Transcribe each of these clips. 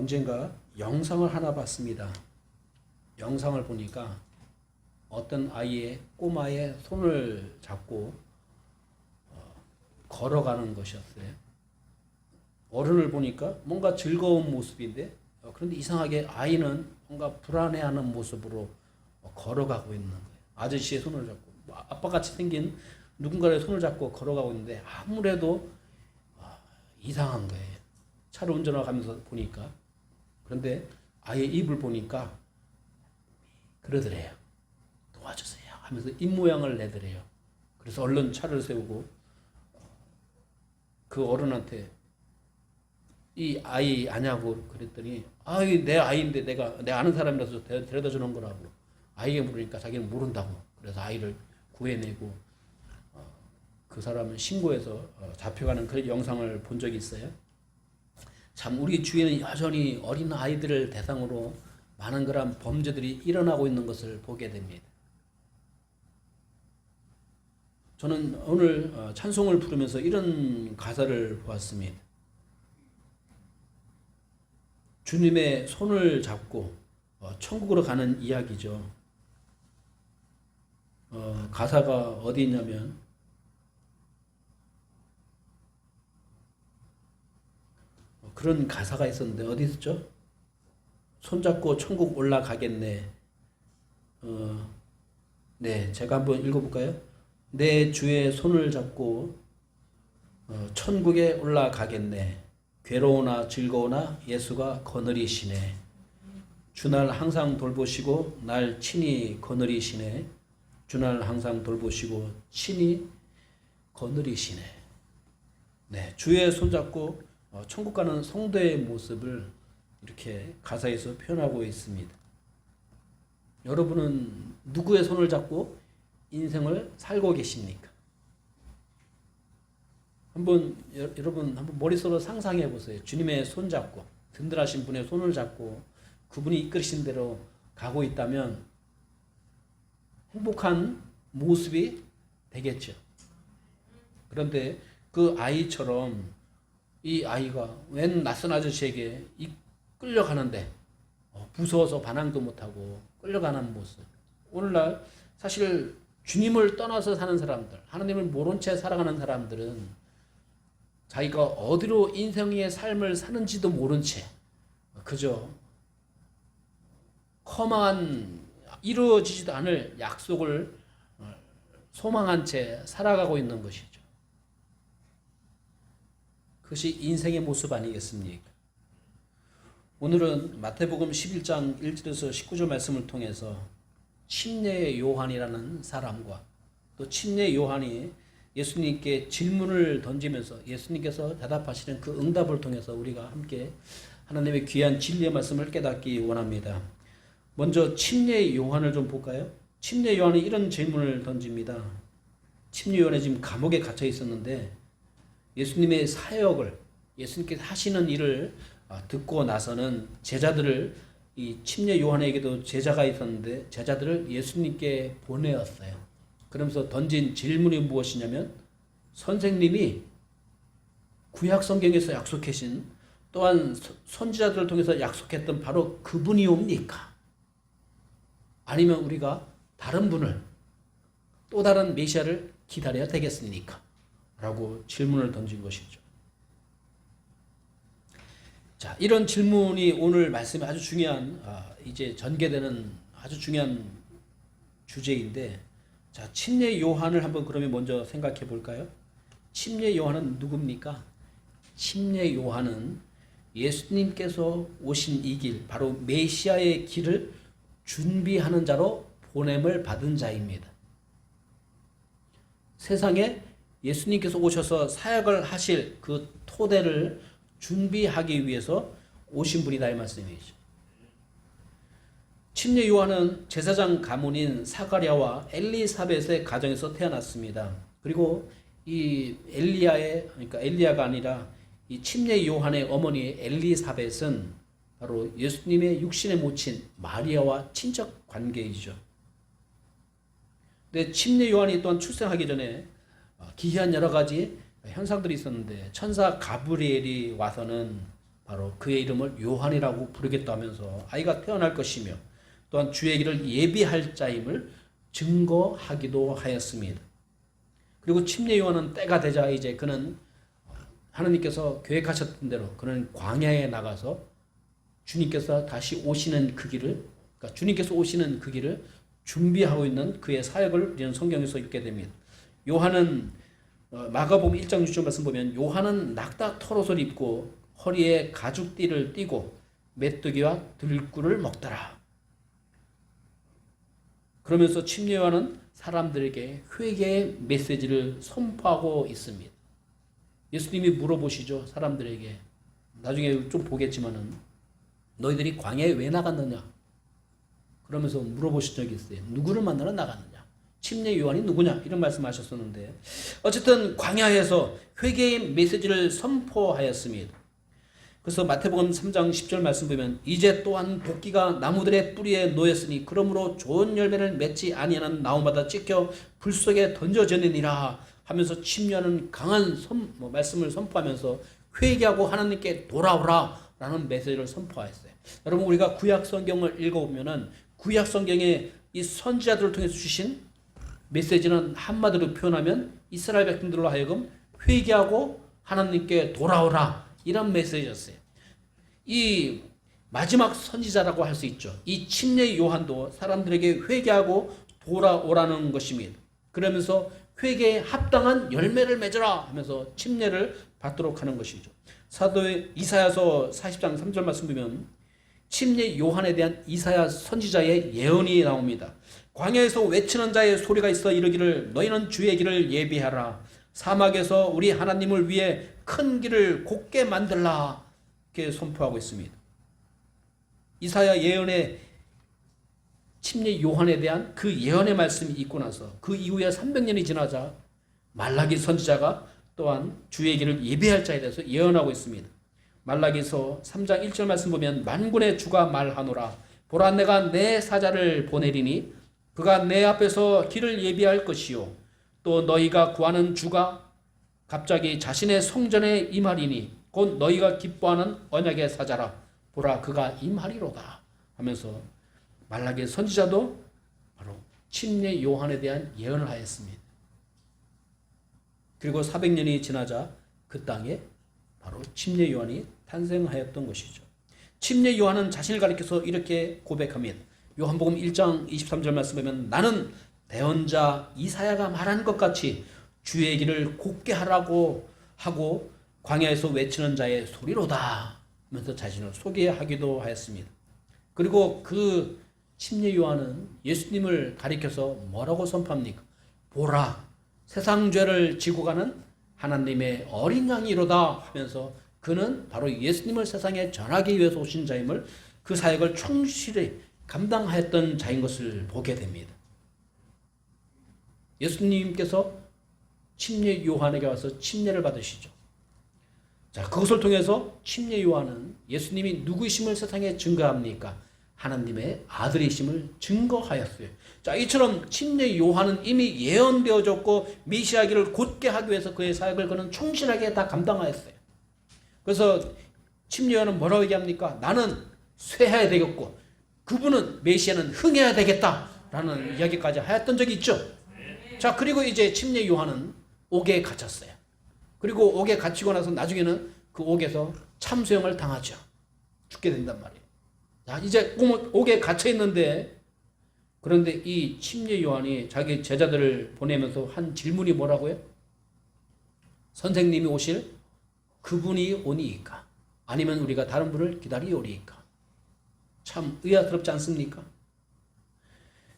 언젠가 영상을 하나 봤습니다. 영상을 보니까 어떤 꼬마의 손을 잡고 걸어가는 것이었어요. 어른을 보니까 뭔가 즐거운 모습인데 그런데 이상하게 아이는 뭔가 불안해하는 모습으로 걸어가고 있는 거예요. 아저씨의 손을 잡고 아빠같이 생긴 누군가의 손을 잡고 걸어가고 있는데 아무래도 이상한 거예요. 차를 운전하면서 보니까. 그런데 아이의 입을 보니까 그러더래요. 도와주세요 하면서 입모양을 내더래요. 그래서 얼른 차를 세우고 그 어른한테 이 아이 아냐고 그랬더니 내 아이인데 내 아는 사람이라서 데려다 주는 거라고. 아이에게 물으니까 자기는 모른다고. 그래서 아이를 구해내고 그 사람은 신고해서 잡혀가는 그런 영상을 본 적이 있어요. 참 우리 주위에는 여전히 어린 아이들을 대상으로 많은 그런 범죄들이 일어나고 있는 것을 보게 됩니다. 저는 오늘 찬송을 부르면서 이런 가사를 보았습니다. 주님의 손을 잡고 천국으로 가는 이야기죠. 가사가 어디 있냐면 그런 가사가 있었는데 어디 있었죠? 손잡고 천국 올라가겠네. 네, 제가 한번 읽어볼까요? 내 주의 손을 잡고 천국에 올라가겠네. 괴로우나 즐거우나 예수가 거느리시네. 주날 항상 돌보시고 날 친히 거느리시네. 주날 항상 돌보시고 친히 거느리시네. 네, 주의 손잡고 천국 가는 성도의 모습을 이렇게 가사에서 표현하고 있습니다. 여러분은 누구의 손을 잡고 인생을 살고 계십니까? 여러분 한번 머릿속으로 상상해 보세요. 주님의 손 잡고 든든하신 분의 손을 잡고 그분이 이끌으신 대로 가고 있다면 행복한 모습이 되겠죠. 그런데 그 아이처럼 이 아이가 웬 낯선 아저씨에게 끌려가는데 무서워서 반항도 못하고 끌려가는 모습. 오늘날 사실 주님을 떠나서 사는 사람들, 하나님을 모른 채 살아가는 사람들은 자기가 어디로 인생의 삶을 사는지도 모른 채 그저 허망한 이루어지지도 않을 약속을 소망한 채 살아가고 있는 것이죠. 그것이 인생의 모습 아니겠습니까? 오늘은 마태복음 11장 1절에서 19절 말씀을 통해서 침례 요한이라는 사람과 또 침례 요한이 예수님께 질문을 던지면서 예수님께서 대답하시는 그 응답을 통해서 우리가 함께 하나님의 귀한 진리의 말씀을 깨닫기 원합니다. 먼저 침례 요한을 좀 볼까요? 침례 요한이 이런 질문을 던집니다. 침례 요한이 지금 감옥에 갇혀 있었는데 예수님의 사역을 예수님께서 하시는 일을 듣고 나서는 제자들을 이 침례 요한에게도 제자가 있었는데 제자들을 예수님께 보내었어요. 그러면서 던진 질문이 무엇이냐면 선생님이 구약 성경에서 약속하신 또한 선지자들을 통해서 약속했던 바로 그분이옵니까? 아니면 우리가 다른 분을 또 다른 메시아를 기다려야 되겠습니까? 라고 질문을 던진 것이죠. 자, 이런 질문이 오늘 말씀에 아주 중요한 이제 전개되는 아주 중요한 주제인데, 자, 침례 요한을 한번 그러면 먼저 생각해 볼까요? 침례 요한은 누굽니까? 침례 요한은 예수님께서 오신 이 길, 바로 메시아의 길을 준비하는 자로 보냄을 받은 자입니다. 세상에 예수님께서 오셔서 사역을 하실 그 토대를 준비하기 위해서 오신 분이다 이 말씀이죠. 침례 요한은 제사장 가문인 사가랴와 엘리사벳의 가정에서 태어났습니다. 그리고 이 그러니까 엘리야가 아니라 이 침례 요한의 어머니 엘리사벳은 바로 예수님의 육신의 모친 마리아와 친척 관계이죠. 근데 침례 요한이 또한 출생하기 전에 기이한 여러 가지 현상들이 있었는데 천사 가브리엘이 와서는 바로 그의 이름을 요한이라고 부르겠다 하면서 아이가 태어날 것이며 또한 주의 길을 예비할 자임을 증거하기도 하였습니다. 그리고 침례 요한은 때가 되자 이제 그는 하나님께서 계획하셨던 대로 그는 광야에 나가서 주님께서 다시 오시는 그 길을, 그러니까 주님께서 오시는 그 길을 준비하고 있는 그의 사역을 우리는 성경에서 읽게 됩니다. 요한은 마가복음 1장 6절 말씀 보면 요한은 낙타 털옷을 입고 허리에 가죽띠를 띠고 메뚜기와 들꿀을 먹더라. 그러면서 침례 요한은 사람들에게 회개의 메시지를 선포하고 있습니다. 예수님이 물어보시죠. 사람들에게. 나중에 좀 보겠지만은 너희들이 광야에 왜 나갔느냐? 그러면서 물어보신 적이 있어요. 누구를 만나러 나갔느냐? 침례 요한이 누구냐? 이런 말씀하셨었는데 어쨌든 광야에서 회개의 메시지를 선포하였습니다. 그래서 마태복음 3장 10절 말씀 보면 이제 또한 도끼가 나무들의 뿌리에 놓였으니 그러므로 좋은 열매를 맺지 아니하는 나무마다 찢겨 불 속에 던져지느니라 하면서 침례하는 강한 말씀을 선포하면서 회개하고 하나님께 돌아오라 라는 메시지를 선포하였어요. 여러분 우리가 구약 성경을 읽어보면은 구약 성경에 이 선지자들을 통해서 주신 메시지는 한마디로 표현하면 이스라엘 백성들로 하여금 회개하고 하나님께 돌아오라 이런 메시지였어요. 이 마지막 선지자라고 할 수 있죠. 이 침례 요한도 사람들에게 회개하고 돌아오라는 것입니다. 그러면서 회개에 합당한 열매를 맺으라 하면서 침례를 받도록 하는 것이죠. 사도의 이사야서 40장 3절 말씀 보면 침례 요한에 대한 이사야 선지자의 예언이 나옵니다. 광야에서 외치는 자의 소리가 있어 이르기를 너희는 주의 길을 예비하라. 사막에서 우리 하나님을 위해 큰 길을 곧게 만들라. 이렇게 선포하고 있습니다. 이사야 예언의 침례 요한에 대한 그 예언의 말씀이 있고 나서 그 이후에 300년이 지나자 말라기 선지자가 또한 주의 길을 예비할 자에 대해서 예언하고 있습니다. 말라기서 3장 1절 말씀 보면 만군의 주가 말하노라. 보라 내가 내 사자를 보내리니 그가 내 앞에서 길을 예비할 것이요 또 너희가 구하는 주가 갑자기 자신의 성전에 임하리니 곧 너희가 기뻐하는 언약의 사자라. 보라 그가 임하리로다 하면서 말라기 선지자도 바로 침례 요한에 대한 예언을 하였습니다. 그리고 400년이 지나자 그 땅에 바로 침례 요한이 탄생하였던 것이죠. 침례 요한은 자신을 가리켜서 이렇게 고백합니다. 요한복음 1장 23절 말씀하면 나는 대언자 이사야가 말한 것 같이 주의 길을 곧게 하라고 하고 광야에서 외치는 자의 소리로다 하면서 자신을 소개하기도 하였습니다. 그리고 그 침례 요한은 예수님을 가리켜서 뭐라고 선포합니까? 보라 세상 죄를 지고 가는 하나님의 어린 양이로다 하면서 그는 바로 예수님을 세상에 전하기 위해서 오신 자임을 그 사역을 충실히 감당하였던 자인 것을 보게 됩니다. 예수님께서 침례 요한에게 와서 침례를 받으시죠. 자, 그것을 통해서 침례 요한은 예수님이 누구이심을 세상에 증거합니까? 하나님의 아들이심을 증거하였어요. 자, 이처럼 침례 요한은 이미 예언되어졌고 메시아기를 곧게 하기 위해서 그의 사역을 그는 충실하게 다 감당하였어요. 그래서 침례 요한은 뭐라고 얘기합니까? 나는 쇠해야 되겠고 그분은 메시아는 흥해야 되겠다라는 이야기까지 하였던 적이 있죠. 자, 그리고 이제 침례 요한은 옥에 갇혔어요. 그리고 옥에 갇히고 나서 나중에는 그 옥에서 참수형을 당하죠. 죽게 된단 말이에요. 자, 이제 옥에 갇혀 있는데 그런데 이 침례 요한이 자기 제자들을 보내면서 한 질문이 뭐라고요? 선생님이 오실 그분이 오니이까 아니면 우리가 다른 분을 기다리오리이까. 참 의아스럽지 않습니까?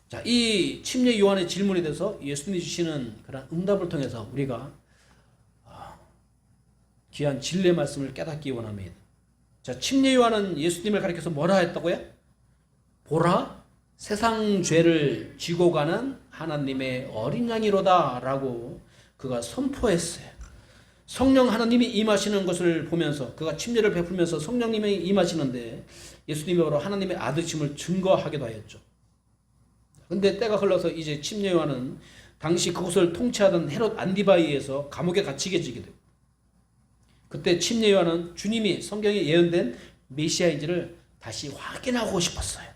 자, 이 침례 요한의 질문에 대해서 예수님이 주시는 그런 응답을 통해서 우리가 귀한 진리의 말씀을 깨닫기 원합니다. 자, 침례 요한은 예수님을 가리켜서 뭐라 했다고요? 보라 세상 죄를 지고 가는 하나님의 어린 양이로다 라고 그가 선포했어요. 성령 하나님이 임하시는 것을 보면서 그가 침례를 베풀면서 성령님이 임하시는데 예수님이 바로 하나님의 아들심을 증거하기도 하였죠. 그런데 때가 흘러서 이제 침례 요한은 당시 그곳을 통치하던 헤롯 안디바에 의해서 감옥에 갇히게 되게 되고 그때 침례 요한은 주님이 성경에 예언된 메시아인지를 다시 확인하고 싶었어요.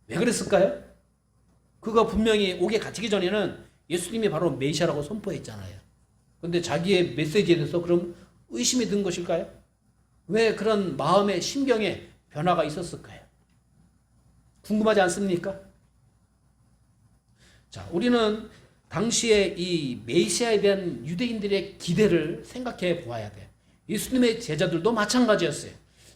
왜 그랬을까요? 그가 분명히 옥에 갇히기 전에는 예수님이 바로 메시아라고 선포했잖아요. 그런데 자기의 메시지에 대해서 그럼 의심이 든 것일까요? 왜 그런 마음의 심경에 변화가 있었을까요? 궁금하지 않습니까? 자, 우리는 당시에 이 메시아에 대한 유대인들의 기대를 생각해 보아야 돼요. 예수님의 제자들도 마찬가지였어요.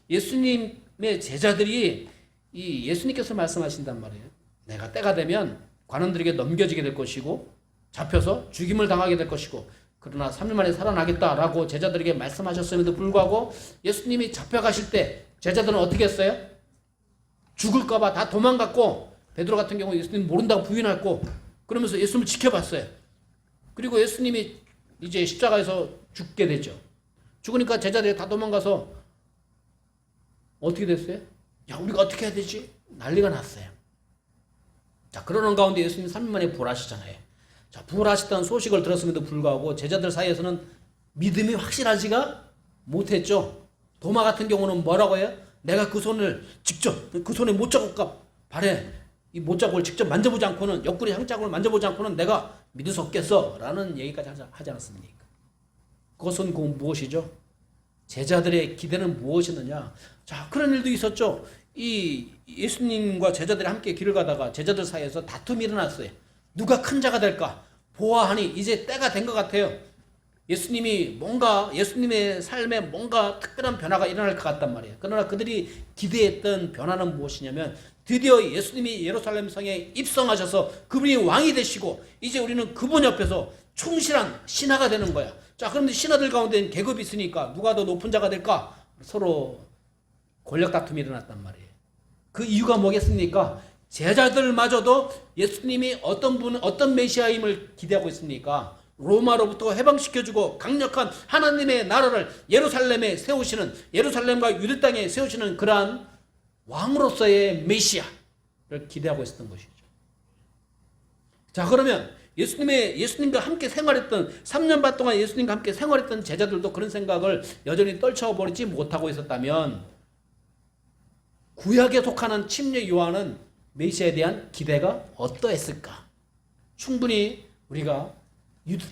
예수님의 제자들이 이 예수님께서 말씀하신단 말이에요. 내가 때가 되면 관원들에게 넘겨지게 될 것이고 잡혀서 죽임을 당하게 될 것이고 그러나 3일 만에 살아나겠다라고 제자들에게 말씀하셨음에도 불구하고 예수님이 잡혀가실 때 제자들은 어떻게 했어요? 죽을까봐 다 도망갔고 베드로 같은 경우 예수님 모른다고 부인했고 그러면서 예수님을 지켜봤어요. 그리고 예수님이 이제 십자가에서 죽게 되죠. 죽으니까 제자들이 다 도망가서 어떻게 됐어요? 야, 우리가 어떻게 해야 되지? 난리가 났어요. 자, 그러는 가운데 예수님 3일 만에 부활하시잖아요. 자, 부활하셨다는 소식을 들었음에도 불구하고 제자들 사이에서는 믿음이 확실하지가 못했죠. 도마 같은 경우는 뭐라고 해요? 내가 그 손을 직접 그 손에 못자국과 발에 이 못자국을 직접 만져보지 않고는 옆구리 한 자국을 만져보지 않고는 내가 믿을 수 없겠어 라는 얘기까지 하지 않았습니까? 그것은 무엇이죠? 제자들의 기대는 무엇이느냐? 자, 그런 일도 있었죠. 이 예수님과 제자들이 함께 길을 가다가 제자들 사이에서 다툼이 일어났어요. 누가 큰 자가 될까? 보아하니 이제 때가 된 것 같아요. 예수님의 삶에 뭔가 특별한 변화가 일어날 것 같단 말이에요. 그러나 그들이 기대했던 변화는 무엇이냐면 드디어 예수님이 예루살렘 성에 입성하셔서 그분이 왕이 되시고 이제 우리는 그분 옆에서 충실한 신하가 되는 거야. 자, 그런데 신하들 가운데는 계급이 있으니까 누가 더 높은 자가 될까? 서로 권력 다툼이 일어났단 말이에요. 그 이유가 뭐겠습니까? 제자들마저도 예수님이 어떤 메시아임을 기대하고 있습니까? 로마로부터 해방시켜주고 강력한 하나님의 나라를 예루살렘에 세우시는, 예루살렘과 유대 땅에 세우시는 그러한 왕으로서의 메시아를 기대하고 있었던 것이죠. 자, 그러면 예수님과 함께 생활했던 3년 반 동안 예수님과 함께 생활했던 제자들도 그런 생각을 여전히 떨쳐버리지 못하고 있었다면 구약에 속하는 침례 요한은 메시아에 대한 기대가 어떠했을까? 충분히 우리가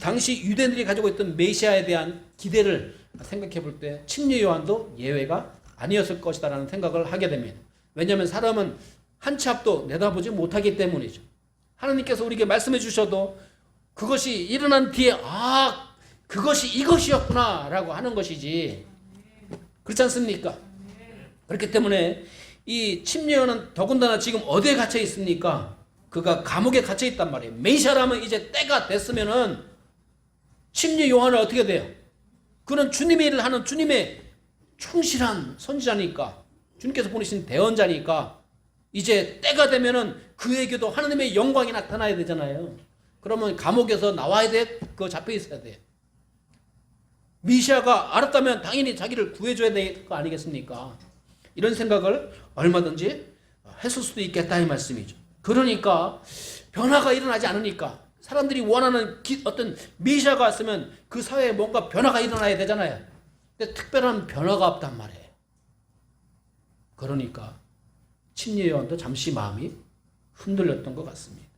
당시 유대인들이 가지고 있던 메시아에 대한 기대를 생각해 볼 때 침례 요한도 예외가 아니었을 것이다라는 생각을 하게 됩니다. 왜냐하면 사람은 한 치 앞도 내다보지 못하기 때문이죠. 하나님께서 우리에게 말씀해 주셔도 그것이 일어난 뒤에 그것이 이것이었구나 라고 하는 것이지, 그렇지 않습니까? 그렇기 때문에 이 침례 요한은 더군다나 지금 어디에 갇혀 있습니까? 그가 감옥에 갇혀 있단 말이에요. 메시아라면 이제 때가 됐으면은 침례 요한은 어떻게 돼요? 그는 주님의 일을 하는 주님의 충실한 선지자니까, 주님께서 보내신 대언자니까 이제 때가 되면은 그에게도 하나님의 영광이 나타나야 되잖아요. 그러면 감옥에서 나와야 돼? 그거 잡혀 있어야 돼. 메시아가 알았다면 당연히 자기를 구해줘야 될 거 아니겠습니까? 이런 생각을 얼마든지 했을 수도 있겠다 이 말씀이죠. 그러니까 변화가 일어나지 않으니까 사람들이 원하는 어떤 메시아가 왔으면 그 사회에 뭔가 변화가 일어나야 되잖아요. 근데 특별한 변화가 없단 말이에요. 그러니까 침례 요한도 잠시 마음이 흔들렸던 것 같습니다.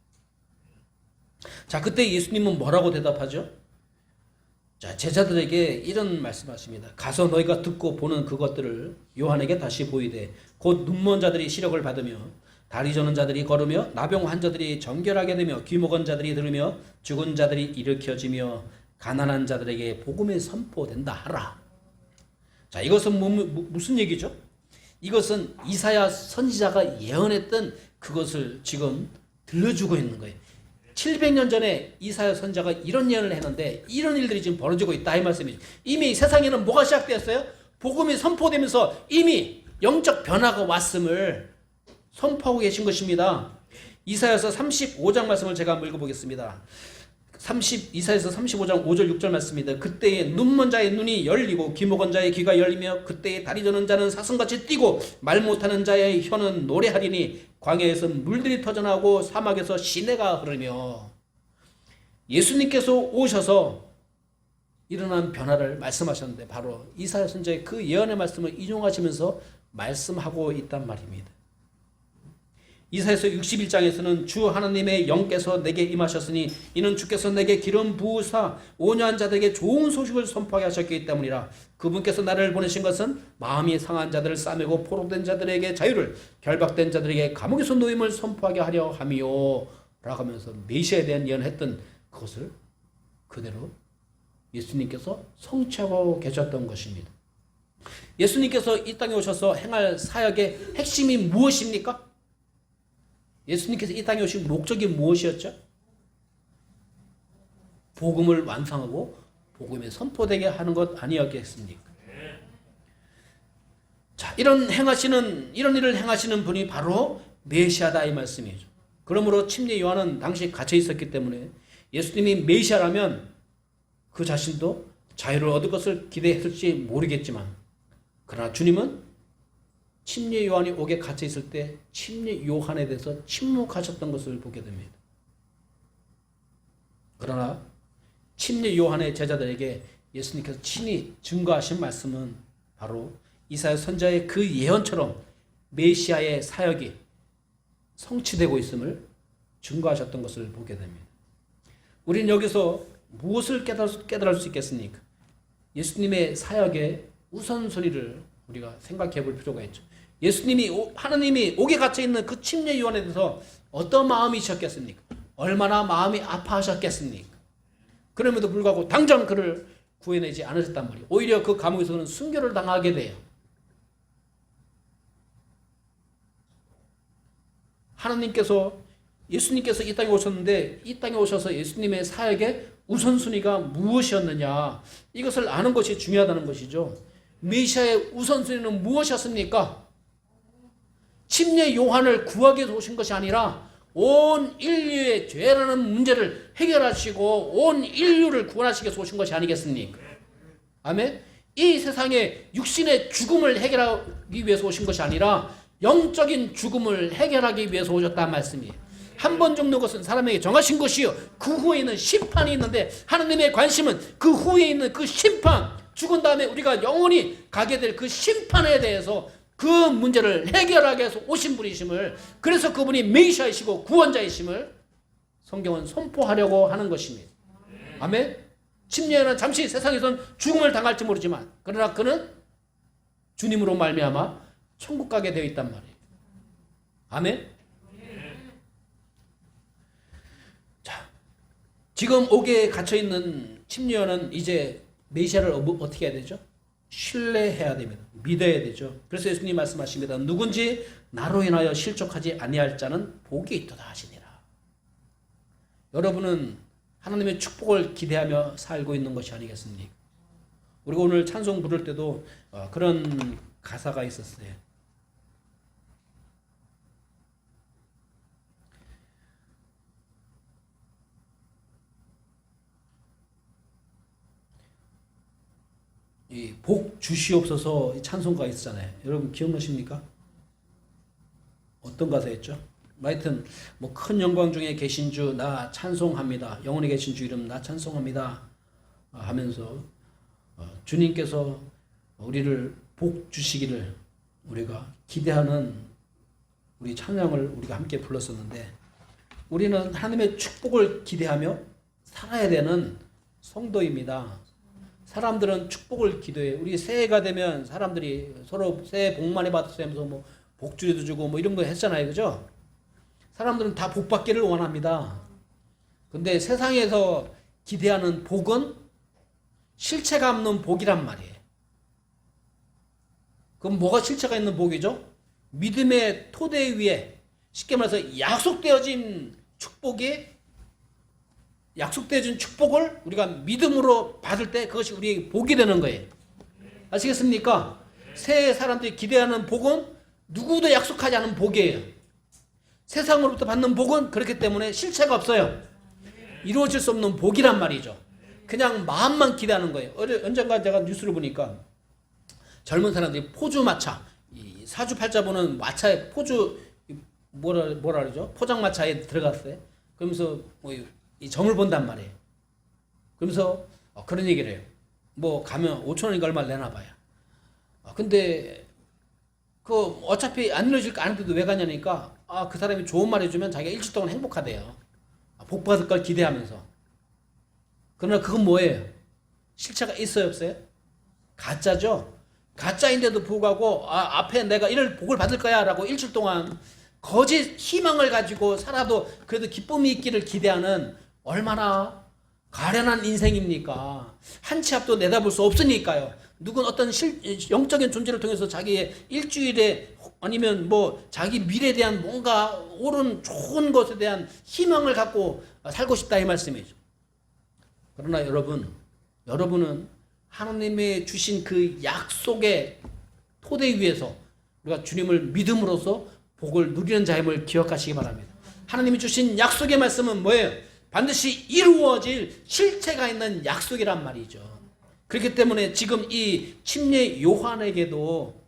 자, 그때 예수님은 뭐라고 대답하죠? 자, 제자들에게 이런 말씀하십니다. 가서 너희가 듣고 보는 그것들을 요한에게 다시 보이되 곧 눈먼 자들이 시력을 받으며 다리 저는 자들이 걸으며 나병 환자들이 정결하게 되며 귀 먹은 자들이 들으며 죽은 자들이 일으켜지며 가난한 자들에게 복음이 선포된다 하라. 자, 이것은 무슨 얘기죠? 이것은 이사야 선지자가 예언했던 그것을 지금 들려주고 있는 거예요. 700년 전에 이사야 선지자가 이런 예언을 했는데 이런 일들이 지금 벌어지고 있다 이 말씀이죠. 이미 세상에는 뭐가 시작되었어요? 복음이 선포되면서 이미 영적 변화가 왔음을 선포하고 계신 것입니다. 이사야서 35장 말씀을 제가 한번 읽어보겠습니다. 이사야서 35장 5절 6절 말씀입니다. 그때에 눈먼 자의 눈이 열리고 귀 먹은 자의 귀가 열리며 그때에 다리 저는 자는 사슴같이 뛰고 말 못하는 자의 혀는 노래하리니 광야에서 물들이 터져나오고 사막에서 시내가 흐르며. 예수님께서 오셔서 일어난 변화를 말씀하셨는데 바로 이사야 선지자의 그 예언의 말씀을 인용하시면서 말씀하고 있단 말입니다. 이사야서 61장에서는 주 하나님의 영께서 내게 임하셨으니 이는 주께서 내게 기름 부으사 온유한 자들에게 좋은 소식을 선포하게 하셨기 때문이라. 그분께서 나를 보내신 것은 마음이 상한 자들을 싸매고 포로된 자들에게 자유를, 결박된 자들에게 감옥에서 노임을 선포하게 하려 함이요 라고 하면서 메시아에 대한 예언했던 그것을 그대로 예수님께서 성취하고 계셨던 것입니다. 예수님께서 이 땅에 오셔서 행할 사역의 핵심이 무엇입니까? 예수님께서 이 땅에 오신 목적이 무엇이었죠? 복음을 완성하고 복음에 선포되게 하는 것 아니었겠습니까? 자, 이런 일을 행하시는 분이 바로 메시아다 이 말씀이죠. 그러므로 침례 요한은 당시 갇혀 있었기 때문에 예수님이 메시아라면 그 자신도 자유를 얻을 것을 기대했을지 모르겠지만, 그러나 주님은 침례 요한이 옥에 갇혀 있을 때 침례 요한에 대해서 침묵하셨던 것을 보게 됩니다. 그러나 침례 요한의 제자들에게 예수님께서 친히 증거하신 말씀은 바로 이사야 선지자의 그 예언처럼 메시아의 사역이 성취되고 있음을 증거하셨던 것을 보게 됩니다. 우리는 여기서 무엇을 깨달을 수 있겠습니까? 예수님의 사역의 우선순위를 우리가 생각해 볼 필요가 있죠. 하나님이 옥에 갇혀 있는 그 침례 요한에 대해서 어떤 마음이셨겠습니까? 얼마나 마음이 아파하셨겠습니까? 그럼에도 불구하고 당장 그를 구해내지 않으셨단 말이에요. 오히려 그 감옥에서는 순교를 당하게 돼요. 예수님께서 이 땅에 오셨는데 이 땅에 오셔서 예수님의 사역의 우선순위가 무엇이었느냐, 이것을 아는 것이 중요하다는 것이죠. 메시아의 우선순위는 무엇이었습니까? 침례 요한을 구하기 위해서 오신 것이 아니라 온 인류의 죄라는 문제를 해결하시고 온 인류를 구원하시기 위해서 오신 것이 아니겠습니까? 아멘? 이 세상의 육신의 죽음을 해결하기 위해서 오신 것이 아니라 영적인 죽음을 해결하기 위해서 오셨다는 말씀이에요. 한 번 죽는 것은 사람에게 정하신 것이요, 그 후에 있는 심판이 있는데 하나님의 관심은 그 후에 있는 그 심판, 죽은 다음에 우리가 영원히 가게 될 그 심판에 대해서 그 문제를 해결하기 위해서 오신 분이심을, 그래서 그분이 메시아이시고 구원자이심을 성경은 선포하려고 하는 것입니다. 아멘? 침례는 잠시 세상에선 죽음을 당할지 모르지만 그러나 그는 주님으로 말미암아 천국 가게 되어 있단 말이에요. 아멘? 자, 지금 옥에 갇혀있는 침례요한은 이제 메시아를 어떻게 해야 되죠? 신뢰해야 됩니다. 믿어야 되죠. 그래서 예수님이 말씀하십니다. 누군지 나로 인하여 실족하지 아니할 자는 복이 있도다 하시니라. 여러분은 하나님의 축복을 기대하며 살고 있는 것이 아니겠습니까? 우리가 오늘 찬송 부를 때도 그런 가사가 있었어요. 이 복 주시옵소서 찬송가 있잖아요. 여러분 기억나십니까? 어떤 가사였죠? 하여튼 뭐 큰 영광 중에 계신 주 나 찬송합니다. 영원히 계신 주 이름 나 찬송합니다. 하면서 주님께서 우리를 복 주시기를 우리가 기대하는 우리 찬양을 우리가 함께 불렀었는데, 우리는 하나님의 축복을 기대하며 살아야 되는 성도입니다. 사람들은 축복을 기도해요. 우리 새해가 되면 사람들이 서로 새해 복 많이 받으세요 하면서 뭐 복주리도 주고 뭐 이런 거 했잖아요. 그죠? 사람들은 다 복 받기를 원합니다. 근데 세상에서 기대하는 복은 실체가 없는 복이란 말이에요. 그럼 뭐가 실체가 있는 복이죠? 믿음의 토대 위에 쉽게 말해서 약속되어진 축복을 우리가 믿음으로 받을 때 그것이 우리에게 복이 되는 거예요. 아시겠습니까? 새해 사람들이 기대하는 복은 누구도 약속하지 않은 복이에요. 세상으로부터 받는 복은 그렇기 때문에 실체가 없어요. 이루어질 수 없는 복이란 말이죠. 그냥 마음만 기대하는 거예요. 언젠가 제가 뉴스를 보니까 젊은 사람들이 포주 마차, 이 사주팔자 보는 마차에 포주 뭐라 그러죠? 포장마차에 들어갔어요. 그러면서 뭐 이 점을 본단 말이에요. 그러면서 그런 얘기를 해요. 뭐 가면 5천 원인가 얼마 내나 봐요. 근데 그 어차피 안 이루어질 거 아는데도 왜 가냐니까 그 사람이 좋은 말 해주면 자기가 일주일 동안 행복하대요. 복 받을 걸 기대하면서. 그러나 그건 뭐예요? 실체가 있어요, 없어요? 가짜죠. 가짜인데도 불구하고 앞에 내가 이럴 복을 받을 거야 라고 일주일 동안 거짓 희망을 가지고 살아도 그래도 기쁨이 있기를 기대하는 얼마나 가련한 인생입니까? 한 치 앞도 내다볼 수 없으니까요. 누군 어떤 영적인 존재를 통해서 자기의 일주일에 아니면 뭐 자기 미래에 대한 뭔가 옳은 좋은 것에 대한 희망을 갖고 살고 싶다 이 말씀이죠. 그러나 여러분은 하나님의 주신 그 약속의 토대 위에서 우리가 주님을 믿음으로써 복을 누리는 자임을 기억하시기 바랍니다. 하나님이 주신 약속의 말씀은 뭐예요? 반드시 이루어질 실체가 있는 약속이란 말이죠. 그렇기 때문에 지금 이 침례 요한에게도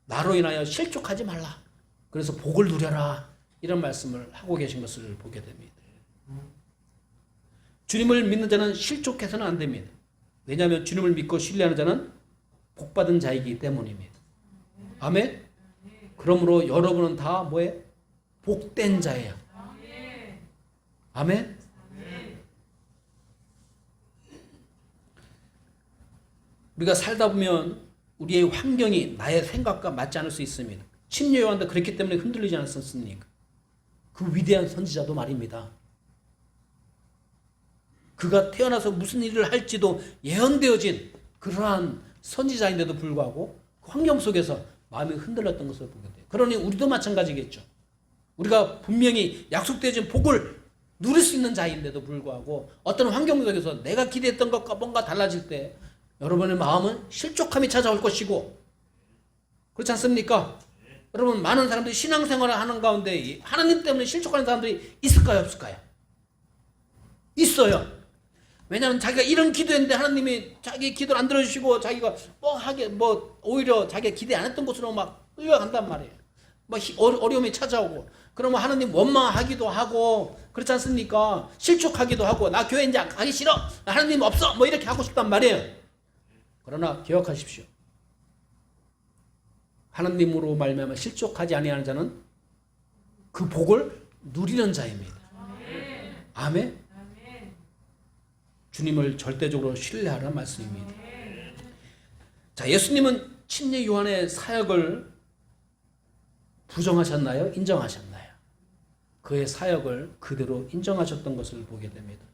나로 인하여 실족하지 말라. 그래서 복을 누려라. 이런 말씀을 하고 계신 것을 보게 됩니다. 주님을 믿는 자는 실족해서는 안 됩니다. 왜냐하면 주님을 믿고 신뢰하는 자는 복받은 자이기 때문입니다. 아멘? 그러므로 여러분은 다 뭐예요? 복된 자예요. 아멘? 우리가 살다 보면 우리의 환경이 나의 생각과 맞지 않을 수 있습니다. 침례 요한도 그랬기 때문에 흔들리지 않았습니까? 그 위대한 선지자도 말입니다. 그가 태어나서 무슨 일을 할지도 예언되어진 그러한 선지자인데도 불구하고 그 환경 속에서 마음이 흔들렸던 것을 보게 돼요. 그러니 우리도 마찬가지겠죠. 우리가 분명히 약속되어진 복을 누릴 수 있는 자인데도 불구하고 어떤 환경 속에서 내가 기대했던 것과 뭔가 달라질 때 여러분의 마음은 실족함이 찾아올 것이고, 그렇지 않습니까? 여러분, 많은 사람들이 신앙생활을 하는 가운데 하나님 때문에 실족하는 사람들이 있을까요, 없을까요? 있어요. 왜냐하면 자기가 이런 기도했는데 하나님이 자기 기도를 안 들어주시고 자기가 오히려 자기가 기대 안 했던 곳으로 막 끌려간단 말이에요. 막 어려움이 찾아오고, 그러면 하나님 원망하기도 하고, 그렇지 않습니까? 실족하기도 하고, 나 교회 이제 가기 싫어, 나 하나님 없어, 뭐 이렇게 하고 싶단 말이에요. 그러나 기억하십시오. 하나님으로 말미암아 실족하지 아니하는 자는 그 복을 누리는 자입니다. 아멘. 주님을 절대적으로 신뢰하라는 말씀입니다. 자, 예수님은 침례 요한의 사역을 부정하셨나요? 인정하셨나요? 그의 사역을 그대로 인정하셨던 것을 보게 됩니다.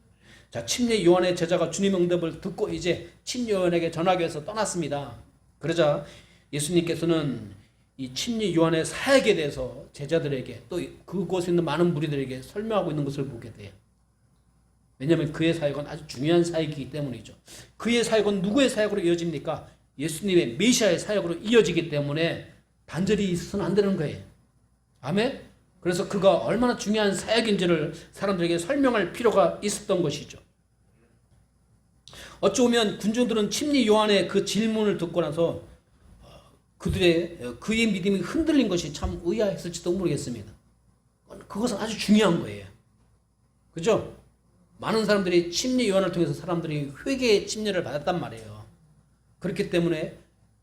자, 침례 요한의 제자가 주님 응답을 듣고 이제 침례 요한에게 전하기 위해서 떠났습니다. 그러자 예수님께서는 이 침례 요한의 사역에 대해서 제자들에게 또 그곳에 있는 많은 무리들에게 설명하고 있는 것을 보게 돼요. 왜냐하면 그의 사역은 아주 중요한 사역이기 때문이죠. 그의 사역은 누구의 사역으로 이어집니까? 예수님의 메시아의 사역으로 이어지기 때문에 단절이 있어서는 안 되는 거예요. 아멘? 그래서 그가 얼마나 중요한 사역인지를 사람들에게 설명할 필요가 있었던 것이죠. 어찌 보면 군중들은 침례 요한의 그 질문을 듣고 나서 그의 믿음이 흔들린 것이 참 의아했을지도 모르겠습니다. 그것은 아주 중요한 거예요. 그죠? 많은 사람들이 침례 요한을 통해서 사람들이 회개의 침례를 받았단 말이에요. 그렇기 때문에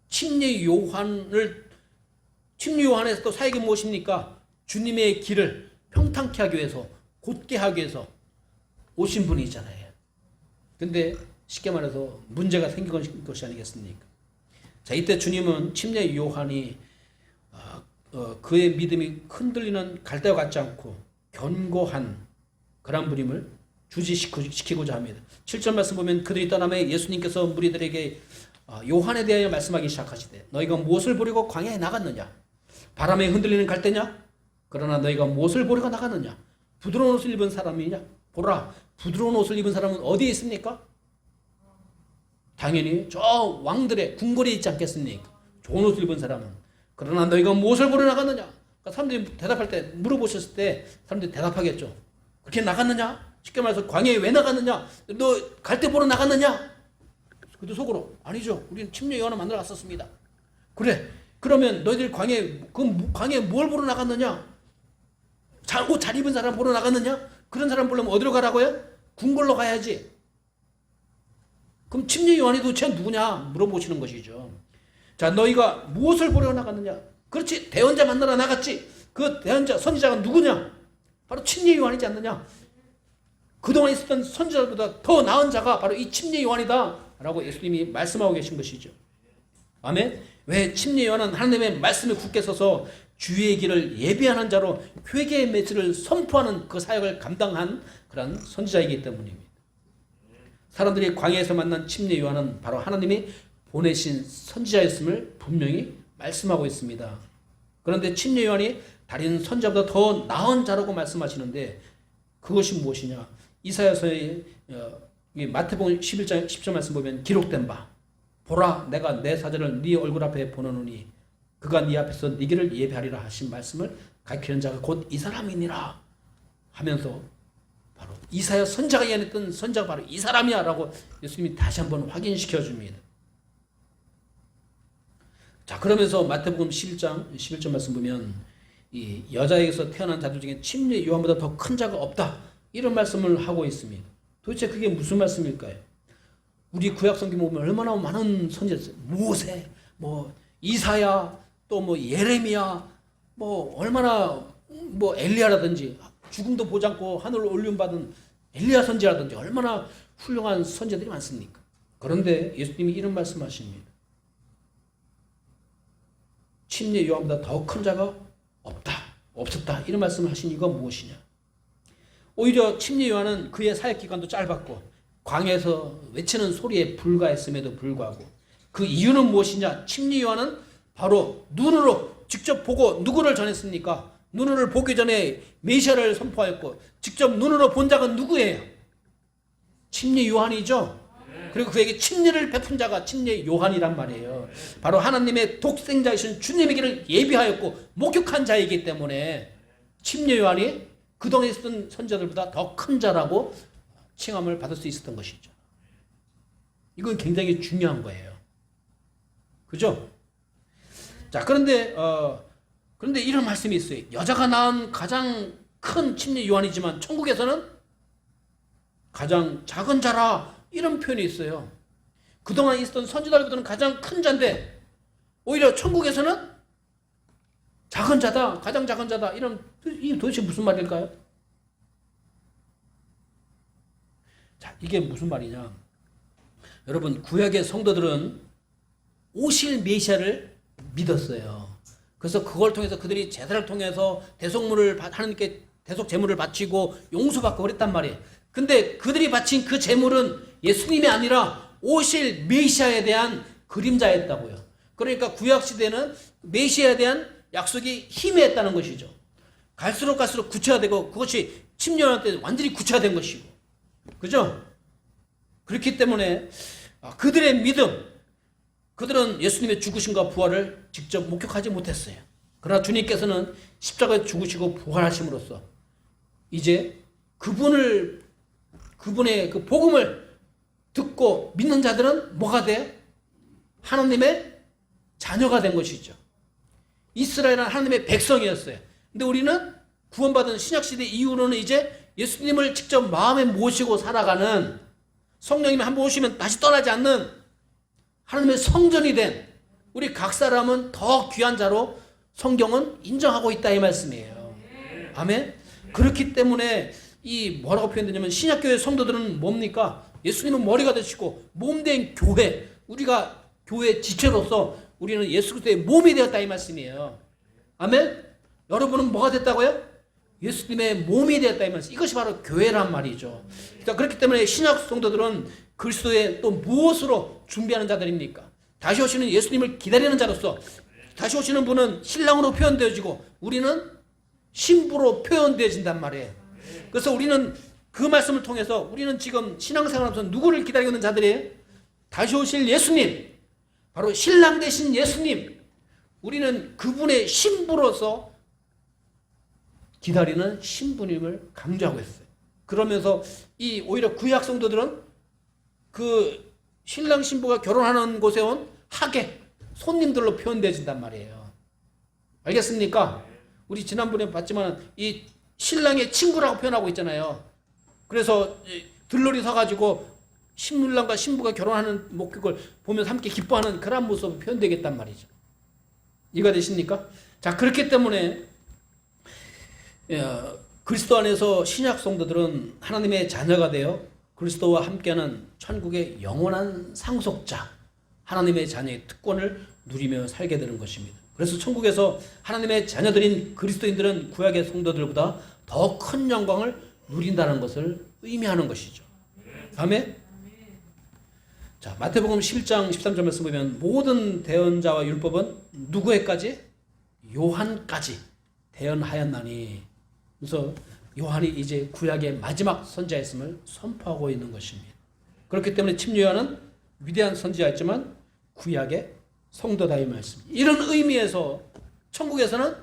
침례 요한에서 또 사역이 무엇입니까? 주님의 길을 평탄케 하기 위해서, 곧게 하기 위해서 오신 분이잖아요. 근데 쉽게 말해서 문제가 생긴 것이 아니겠습니까? 자, 이때 주님은 침례 요한이 그의 믿음이 흔들리는 갈대와 같지 않고 견고한 그런 분임을 주지시키고자 합니다. 7절 말씀 보면 그들이 떠나며 예수님께서 무리들에게 요한에 대하여 말씀하기 시작하시되 너희가 무엇을 보려고 광야에 나갔느냐? 바람에 흔들리는 갈대냐? 그러나 너희가 무엇을 보려고 나갔느냐? 부드러운 옷을 입은 사람이냐? 보라, 부드러운 옷을 입은 사람은 어디에 있습니까? 당연히 저 왕들의 궁궐에 있지 않겠습니까? 좋은 옷을 입은 사람은. 그러나 너희가 무엇을 보러 나갔느냐? 그러니까 사람들이 대답할 때, 물어보셨을 때 사람들이 대답하겠죠. 그렇게 나갔느냐? 쉽게 말해서 광야에 왜 나갔느냐? 너 갈대 보러 나갔느냐? 그래도 속으로 아니죠. 우리는 침례 요한을 만나러 갔었습니다. 그래. 그러면 너희들 광야에 뭘 보러 나갔느냐? 옷 잘 입은 사람 보러 나갔느냐? 그런 사람 보려면 어디로 가라고요? 궁궐로 가야지. 그럼 침례 요한이 도대체 누구냐 물어보시는 것이죠. 자, 너희가 무엇을 보러 나갔느냐? 그렇지, 대언자 만나러 나갔지. 그 대언자 선지자가 누구냐? 바로 침례 요한이지 않느냐? 그동안 있었던 선지자들보다 더 나은 자가 바로 이 침례 요한이다 라고 예수님이 말씀하고 계신 것이죠. 아멘. 왜? 침례 요한은 하나님의 말씀에 굳게 서서 주의 길을 예비하는 자로 회개의 메시지를 선포하는 그 사역을 감당한 그런 선지자이기 때문입니다. 사람들이 광야에서 만난 침례 요한은 바로 하나님이 보내신 선지자였음을 분명히 말씀하고 있습니다. 그런데 침례 요한이 다른 선지자보다 더 나은 자라고 말씀하시는데 그것이 무엇이냐? 이사야서의 마태복음 11장 10절 말씀 보면 기록된 바 보라 내가 내 사자를 네 얼굴 앞에 보내노니 그가 네 앞에서 네 길을 예비하리라 하신 말씀을 가리키는 자가 곧 이 사람이니라 하면서 바로 이사야 선지자가 예언했던 선지자가 바로 이 사람이야 라고 예수님이 다시 한번 확인시켜 줍니다. 자, 그러면서 마태복음 11장 11절 말씀 보면 이 여자에게서 태어난 자들 중에 침례 요한보다 더 큰 자가 없다 이런 말씀을 하고 있습니다. 도대체 그게 무슨 말씀일까요? 우리 구약 성경 보면 얼마나 많은 선지자 있어요. 모세, 이사야, 또 예레미야, 얼마나 엘리야라든지 죽음도 보지 않고 하늘로 올림 받은 엘리야 선지자라든지 얼마나 훌륭한 선지자들이 많습니까? 그런데 예수님이 이런 말씀하십니다. 침례 요한보다 더 큰 자가 없었다. 이런 말씀을 하신 이유가 무엇이냐? 오히려 침례 요한은 그의 사역 기간도 짧았고 광야에서 외치는 소리에 불과했음에도 불구하고 그 이유는 무엇이냐? 침례 요한은 바로 눈으로 직접 보고 누구를 전했습니까? 눈으로 보기 전에 메시아를 선포하였고 직접 눈으로 본 자가 누구예요? 침례 요한이죠. 그리고 그에게 침례를 베푼 자가 침례 요한이란 말이에요. 바로 하나님의 독생자이신 주님의 길을 예비하였고 목격한 자이기 때문에 침례 요한이 그동안 있었던 선지자들보다 더 큰 자라고 칭함을 받을 수 있었던 것이죠. 이건 굉장히 중요한 거예요. 그죠? 자, 그런데 이런 말씀이 있어요. 여자가 낳은 가장 큰 침례 요한이지만 천국에서는 가장 작은 자라 이런 표현이 있어요. 그동안 있었던 선지자들보다는 가장 큰 자인데 오히려 천국에서는 작은 자다, 가장 작은 자다. 이게 도대체 무슨 말일까요? 자, 이게 무슨 말이냐? 여러분, 구약의 성도들은 오실 메시아를 믿었어요. 그래서 그걸 통해서 그들이 제사를 통해서 대속물을 하나님께 대속 제물을 바치고 용서받고 그랬단 말이에요. 근데 그들이 바친 그 제물은 예수님이 아니라 오실 메시아에 대한 그림자였다고요. 그러니까 구약 시대는 메시아에 대한 약속이 희미했다는 것이죠. 갈수록 구체화되고 그것이 침례 요한 때 완전히 구체화된 것이고, 그죠? 그렇기 때문에 그들의 믿음, 그들은 예수님의 죽으심과 부활을 직접 목격하지 못했어요. 그러나 주님께서는 십자가에 죽으시고 부활하심으로써 이제 그분의 그 복음을 듣고 믿는 자들은 뭐가 돼? 하나님의 자녀가 된 것이죠. 이스라엘은 하나님의 백성이었어요. 근데 우리는 구원받은 신약시대 이후로는 이제 예수님을 직접 마음에 모시고 살아가는, 성령님이 한번 오시면 다시 떠나지 않는 하나님의 성전이 된 우리 각 사람은 더 귀한 자로 성경은 인정하고 있다 이 말씀이에요. 아멘. 그렇기 때문에 이 뭐라고 표현되냐면 신약교회 성도들은 뭡니까? 예수님은 머리가 되시고 몸된 교회, 우리가 교회 지체로서 우리는 예수 그리스도의 몸이 되었다 이 말씀이에요. 아멘. 여러분은 뭐가 됐다고요? 예수님의 몸이 되었다 이 말씀. 이것이 바로 교회란 말이죠. 그러니까 그렇기 때문에 신약 성도들은 그리스도의 또 무엇으로 준비하는 자들입니까? 다시 오시는 예수님을 기다리는 자로서, 다시 오시는 분은 신랑으로 표현되어지고 우리는 신부로 표현되어진단 말이에요. 그래서 우리는 그 말씀을 통해서 우리는 지금 신앙생활하면서 누구를 기다리고 있는 자들이에요? 다시 오실 예수님, 바로 신랑 되신 예수님, 우리는 그분의 신부로서 기다리는 신부님을 강조하고 있어요. 그러면서 이 오히려 구약 성도들은 그 신랑 신부가 결혼하는 곳에 온 하객, 손님들로 표현되어진단 말이에요. 알겠습니까? 우리 지난번에 봤지만 이 신랑의 친구라고 표현하고 있잖아요. 그래서 들러리 서가지고 신물랑과 신부가 결혼하는 목격을 보면서 함께 기뻐하는 그런 모습이 표현되겠단 말이죠. 이해가 되십니까? 자, 그렇기 때문에 그리스도 안에서 신약 성도들은 하나님의 자녀가 되어 그리스도와 함께하는 천국의 영원한 상속자, 하나님의 자녀의 특권을 누리며 살게 되는 것입니다. 그래서 천국에서 하나님의 자녀들인 그리스도인들은 구약의 성도들보다 더 큰 영광을 누린다는 것을 의미하는 것이죠. 아멘? 자, 마태복음 11장 13절 말씀 보면 모든 대언자와 율법은 누구에까지? 요한까지 대언하였나니. 그래서 요한이 이제 구약의 마지막 선지자였음을 선포하고 있는 것입니다. 그렇기 때문에 침례 요한은 위대한 선지자였지만 구약의 성도다 이 말씀. 이런 의미에서 천국에서는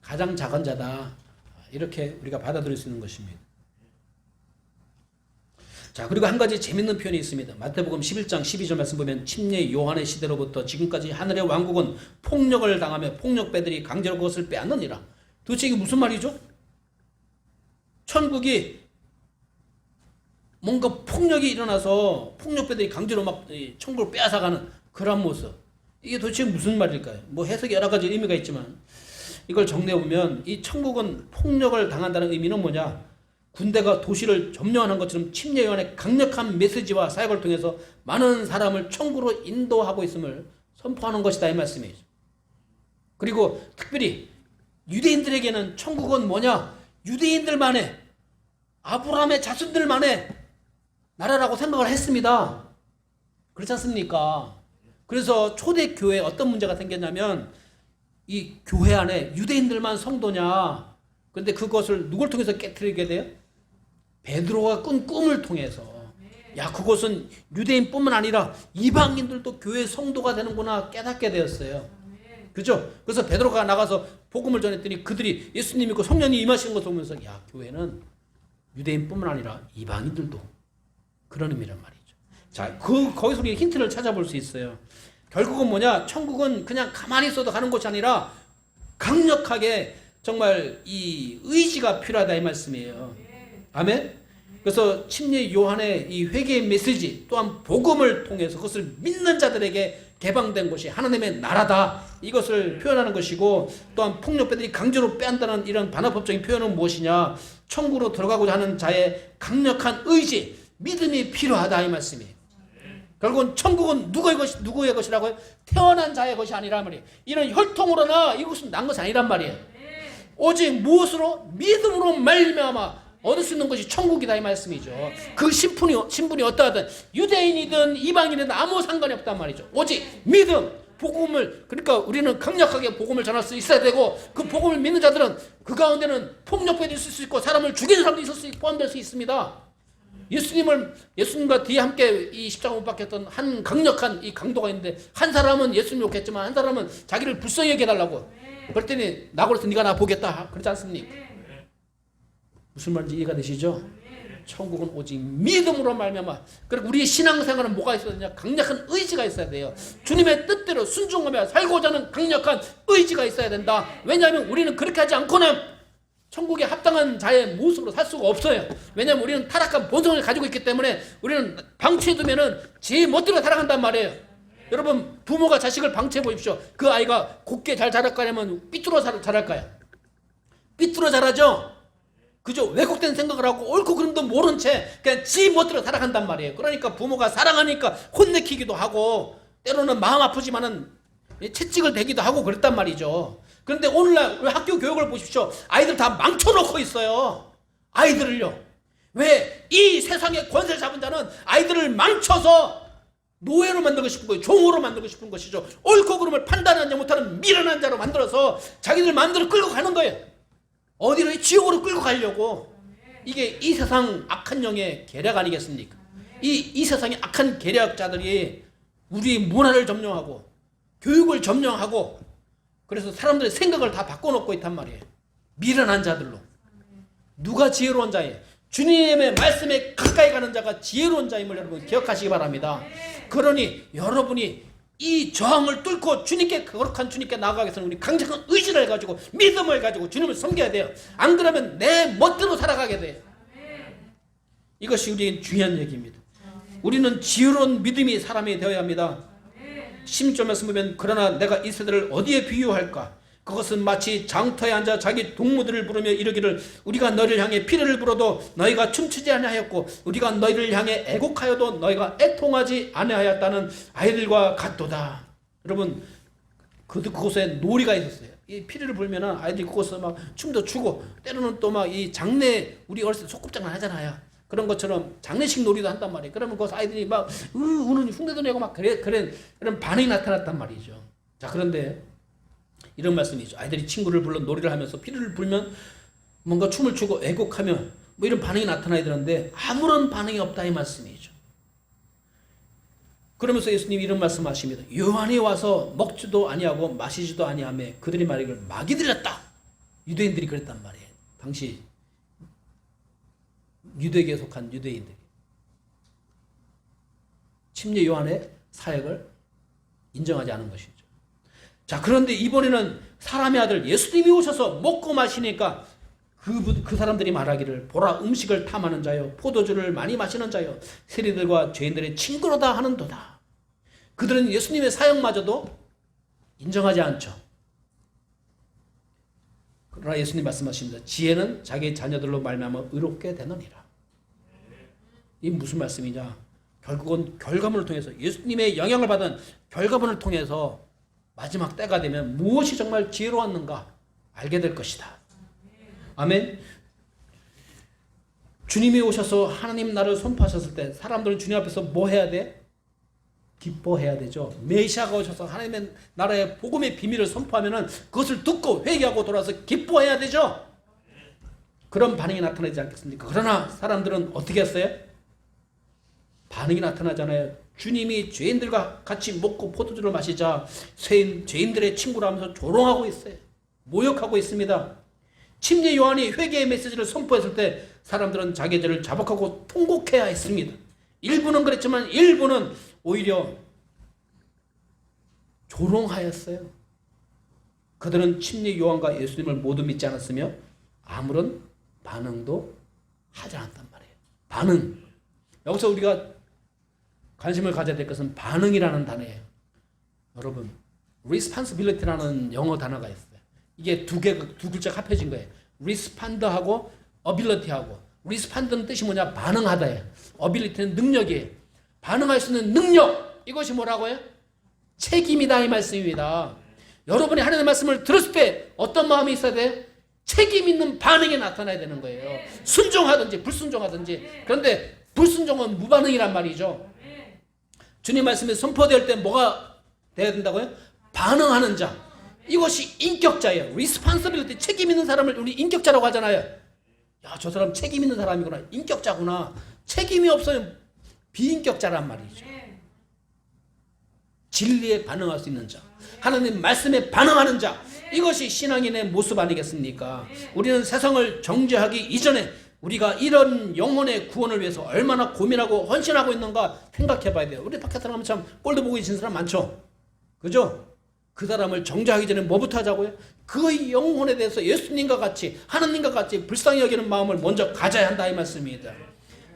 가장 작은 자다. 이렇게 우리가 받아들일 수 있는 것입니다. 자, 그리고 한 가지 재밌는 표현이 있습니다. 마태복음 11장 12절 말씀 보면 침례 요한의 시대로부터 지금까지 하늘의 왕국은 폭력을 당하며 폭력배들이 강제로 그것을 빼앗느니라. 도대체 이게 무슨 말이죠? 천국이 뭔가 폭력이 일어나서 폭력배들이 강제로 막 천국을 빼앗아가는 그런 모습. 이게 도대체 무슨 말일까요? 뭐 해석이 여러 가지 의미가 있지만 이걸 정리해보면 이 천국은 폭력을 당한다는 의미는 뭐냐? 군대가 도시를 점령하는 것처럼 침례 요한의 강력한 메시지와 사역을 통해서 많은 사람을 천국으로 인도하고 있음을 선포하는 것이다 이 말씀이죠. 그리고 특별히 유대인들에게는 천국은 뭐냐? 유대인들만의, 아브라함의 자손들만의 나라라고 생각을 했습니다. 그렇지 않습니까? 그래서 초대교회에 어떤 문제가 생겼냐면 이 교회 안에 유대인들만 성도냐? 근데 그것을 누굴 통해서 깨트리게 돼요? 베드로가 꾼 꿈을 통해서. 야, 그것은 유대인뿐만 아니라 이방인들도 교회 성도가 되는구나 깨닫게 되었어요. 그죠? 그래서 베드로가 나가서 복음을 전했더니 그들이 예수님 믿고 성령이 임하시는 것을 보면서 야, 교회는 유대인뿐만 아니라 이방인들도 그런 의미란 말이죠. 자, 거기서 우리 힌트를 찾아볼 수 있어요. 결국은 뭐냐? 천국은 그냥 가만히 있어도 가는 곳이 아니라 강력하게 정말 이 의지가 필요하다 이 말씀이에요. 아멘? 그래서 침례 요한의 이 회개의 메시지 또한 복음을 통해서 그것을 믿는 자들에게 개방된 곳이 하나님의 나라다. 이것을 표현하는 것이고 또한 폭력배들이 강제로 빼앗는다는 이런 반어법적인 표현은 무엇이냐? 천국으로 들어가고자 하는 자의 강력한 의지, 믿음이 필요하다 이 말씀이에요. 결국은 천국은 누구의 것이라고요? 태어난 자의 것이 아니란 말이에요. 이런 혈통으로나 이것은 난 것이 아니란 말이에요. 오직 무엇으로? 믿음으로 말미암아 얻을 수 있는 것이 천국이다 이 말씀이죠. 그 신분이 어떠하든 유대인이든 이방인이든 아무 상관이 없단 말이죠. 오직 믿음, 복음을, 그러니까 우리는 강력하게 복음을 전할 수 있어야 되고 그 복음을 믿는 자들은 그 가운데는 폭력배도 있을 수 있고 사람을 죽이는 사람도 있을 수 있고 포함될 수 있습니다. 예수님과 뒤에 함께 이 십자가 못 박혔던 한 강력한 이 강도가 있는데 한 사람은 예수님 욕했지만 한 사람은 자기를 불쌍히 여겨달라고 그랬더니 나고로서 네가 나 보겠다 그러지 않습니까? 무슨 말인지 이해가 되시죠? 천국은 오직 믿음으로 말미암아. 그리고 우리의 신앙생활은 뭐가 있어야 되냐? 강력한 의지가 있어야 돼요. 주님의 뜻대로 순종하며 살고자 하는 강력한 의지가 있어야 된다. 왜냐하면 우리는 그렇게 하지 않고는 천국에 합당한 자의 모습으로 살 수가 없어요. 왜냐하면 우리는 타락한 본성을 가지고 있기 때문에 우리는 방치해두면은 제 멋대로 살아간단 말이에요. 여러분 부모가 자식을 방치해 보십시오. 그 아이가 곱게 잘 자랄까 하면 삐뚤어 자랄까요? 삐뚤어 자라죠? 그죠? 왜곡된 생각을 하고 옳고 그름도 모른 채 그냥 지 멋대로 살아간단 말이에요. 그러니까 부모가 사랑하니까 혼내키기도 하고 때로는 마음 아프지만은 채찍을 대기도 하고 그랬단 말이죠. 그런데 오늘날 학교 교육을 보십시오. 아이들 다 망쳐놓고 있어요. 아이들을요. 왜? 이 세상의 권세를 잡은 자는 아이들을 망쳐서 노예로 만들고 싶은 거예요. 종으로 만들고 싶은 것이죠. 옳고 그름을 판단하지 못하는 미련한 자로 만들어서 자기들 마음대로 끌고 가는 거예요. 어디로? 지옥으로 끌고 가려고. 이게 이 세상 악한 영의 계략 아니겠습니까? 이 세상의 악한 계략자들이 우리 문화를 점령하고 교육을 점령하고 그래서 사람들의 생각을 다 바꿔놓고 있단 말이에요. 미련한 자들로. 누가 지혜로운 자예요? 주님의 말씀에 가까이 가는 자가 지혜로운 자임을 여러분 기억하시기 바랍니다. 그러니 여러분이 이 저항을 뚫고 주님께, 거룩한 주님께 나아가기 위해서는 우리 강력한 의지를 가지고 믿음을 가지고 주님을 섬겨야 돼요. 안 그러면 내 멋대로 살아가게 돼요. 이것이 우리 중요한 얘기입니다. 우리는 지혜로운 믿음이 사람이 되어야 합니다. 16절 말씀 보면 그러나 내가 이 세대를 어디에 비유할까? 그것은 마치 장터에 앉아 자기 동무들을 부르며 이르기를 우리가 너희를 향해 피를 불어도 너희가 춤추지 아니하였고 우리가 너희를 향해 애곡하여도 너희가 애통하지 아니하였다는 아이들과 같도다. 여러분 그곳에 놀이가 있었어요. 이 피리를 불면은 아이들이 그곳에서 막 춤도 추고 때로는 또 막 이 장례 우리 어렸을 때 소꿉장난 하잖아요. 그런 것처럼 장례식 놀이도 한단 말이에요. 그러면 그 아이들이 막 우는 흉내도 내고 막 그런 반응이 나타났단 말이죠. 자 그런데 이런 말씀이죠. 아이들이 친구를 불러 놀이를 하면서 피리를 불면 뭔가 춤을 추고 애곡하며 뭐 이런 반응이 나타나야 되는데 아무런 반응이 없다 이 말씀이죠. 그러면서 예수님이 이런 말씀하십니다. 요한이 와서 먹지도 아니하고 마시지도 아니하며 그들이 말하기를 마귀 들렸다. 유대인들이 그랬단 말이에요. 당시 유대계에 속한 유대인들이 침례 요한의 사역을 인정하지 않은 것이죠. 자 그런데 이번에는 사람의 아들 예수님이 오셔서 먹고 마시니까 그 사람들이 말하기를 보라 음식을 탐하는 자요 포도주를 많이 마시는 자요 세리들과 죄인들의 친구로다 하는도다. 그들은 예수님의 사역마저도 인정하지 않죠. 그러나 예수님 말씀하십니다. 지혜는 자기 자녀들로 말미암아 의롭게 되느니라. 이 무슨 말씀이냐? 결국은 결과물을 통해서 예수님의 영향을 받은 결과물을 통해서 마지막 때가 되면 무엇이 정말 지혜로웠는가 알게 될 것이다. 아멘. 주님이 오셔서 하나님 나라를 선포하셨을 때 사람들은 주님 앞에서 뭐 해야 돼? 기뻐해야 되죠. 메시아가 오셔서 하나님의 나라의 복음의 비밀을 선포하면은 그것을 듣고 회개하고 돌아서 기뻐해야 되죠. 그런 반응이 나타나지 않겠습니까? 그러나 사람들은 어떻게 했어요? 반응이 나타나잖아요. 주님이 죄인들과 같이 먹고 포도주를 마시자 죄인들의 친구라면서 조롱하고 있어요. 모욕하고 있습니다. 침례 요한이 회개의 메시지를 선포했을 때 사람들은 자기 죄를 자복하고 통곡해야 했습니다. 일부는 그랬지만 일부는 오히려 조롱하였어요. 그들은 침례 요한과 예수님을 모두 믿지 않았으며 아무런 반응도 하지 않았단 말이에요. 반응. 여기서 우리가 관심을 가져야 될 것은 반응이라는 단어예요. 여러분, responsibility라는 영어 단어가 있어요. 이게 두 글자가 합해진 거예요. respond하고 ability하고. respond는 뜻이 뭐냐? 반응하다예요. ability는 능력이에요. 반응할 수 있는 능력, 이것이 뭐라고요? 책임이다 이 말씀입니다. 여러분이 하나님의 말씀을 들었을 때 어떤 마음이 있어야 돼요? 책임 있는 반응이 나타나야 되는 거예요. 순종하든지 불순종하든지. 그런데 불순종은 무반응이란 말이죠. 주님 말씀이 선포될 때 뭐가 돼야 된다고요? 반응하는 자. 이것이 인격자예요. responsibility, 책임 있는 사람을 우리 인격자라고 하잖아요. 야, 저 사람 책임 있는 사람이구나. 인격자구나. 책임이 없으면 비인격자란 말이죠. 진리에 반응할 수 있는 자. 하나님 말씀에 반응하는 자. 이것이 신앙인의 모습 아니겠습니까? 우리는 세상을 정죄하기 이전에 우리가 이런 영혼의 구원을 위해서 얼마나 고민하고 헌신하고 있는가 생각해 봐야 돼요. 우리 밖에 사람은 참 꼴도 보기 싫은 사람 많죠. 그죠? 그 사람을 정죄하기 전에 뭐부터 하자고요? 그 영혼에 대해서 예수님과 같이 하나님과 같이 불쌍히 여기는 마음을 먼저 가져야 한다 이 말씀입니다.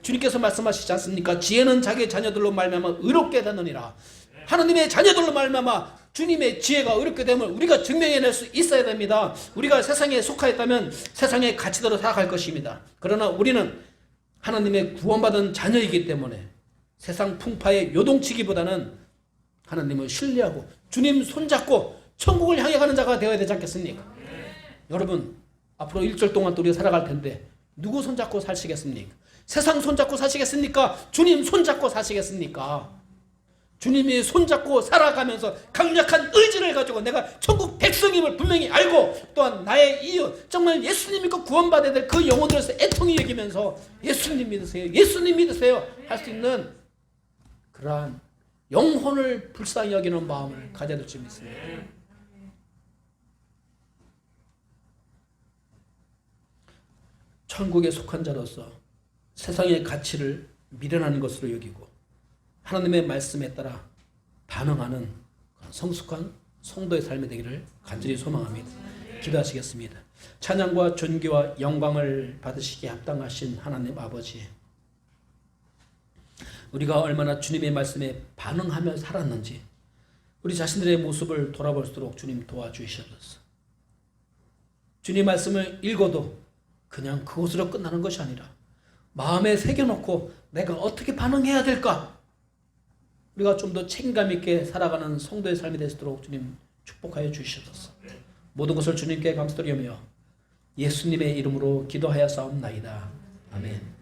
주님께서 말씀하시지 않습니까? 지혜는 자기 자녀들로 말미암아 의롭게 되느니라. 하나님의 자녀들로 말미암아 주님의 지혜가 의롭게 되면 우리가 증명해낼 수 있어야 됩니다. 우리가 세상에 속하였다면 세상의 가치대로 살아갈 것입니다. 그러나 우리는 하나님의 구원받은 자녀이기 때문에 세상 풍파에 요동치기보다는 하나님을 신뢰하고 주님 손잡고 천국을 향해 가는 자가 되어야 되지 않겠습니까? 여러분 앞으로 일주일 동안 또 우리가 살아갈 텐데 누구 손잡고 사시겠습니까? 세상 손잡고 사시겠습니까? 주님 손잡고 사시겠습니까? 주님이 손잡고 살아가면서 강력한 의지를 가지고 내가 천국 백성임을 분명히 알고 또한 나의 이웃 정말 예수님 믿고 구원받아야 될 그 영혼들에서 애통이 여기면서 예수님 믿으세요, 예수님 믿으세요 할 수 있는 그러한 영혼을 불쌍히 여기는 마음을 가져야 될 줄 믿습니다. 천국에 속한 자로서 세상의 가치를 미련하는 것으로 여기고 하나님의 말씀에 따라 반응하는 성숙한 성도의 삶이 되기를 간절히 소망합니다. 기도하시겠습니다. 찬양과 존귀와 영광을 받으시기에 합당하신 하나님 아버지, 우리가 얼마나 주님의 말씀에 반응하며 살았는지 우리 자신들의 모습을 돌아볼수록 주님 도와주시옵소서. 주님 말씀을 읽어도 그냥 그것으로 끝나는 것이 아니라 마음에 새겨놓고 내가 어떻게 반응해야 될까? 우리가 좀 더 책임감 있게 살아가는 성도의 삶이 될 수 있도록 주님 축복하여 주시옵소서. 모든 것을 주님께 감사드리며 예수님의 이름으로 기도하여 싸움나이다. 아멘.